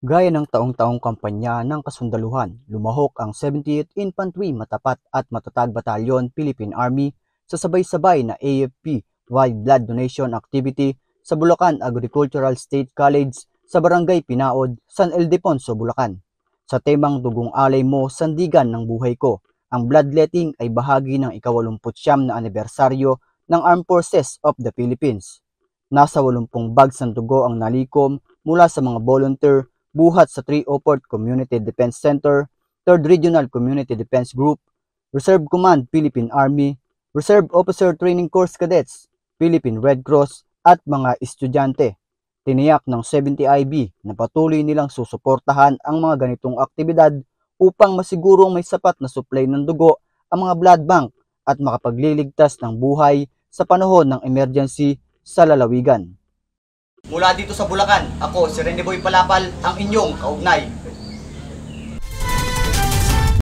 Gaya ng taong-taong kampanya ng kasundaluhan, lumahok ang 70th Infantry Matapat at Matatag Batalyon Philippine Army sa sabay-sabay na AFP Wide Blood Donation Activity sa Bulacan Agricultural State College sa Barangay Pinaod, San Ildefonso, Bulacan. Sa temang Dugong Alay Mo, Sandigan ng Buhay Ko, ang bloodletting ay bahagi ng ika-89 na anibersaryo ng Armed Forces of the Philippines. Nasa 80 bags ng dugo ang nalikom mula sa mga volunteer buhat sa 304th Community Defense Center, 3rd Regional Community Defense Group, Reserve Command Philippine Army, Reserve Officer Training Course Cadets, Philippine Red Cross at mga estudyante. Tiniyak ng 70IB na patuloy nilang susuportahan ang mga ganitong aktibidad upang masigurong may sapat na supply ng dugo ang mga blood bank at makapagliligtas ng buhay sa panahon ng emergency sa lalawigan. Mula dito sa Bulacan, ako si Rene Boy Palapal, ang inyong kaugnay.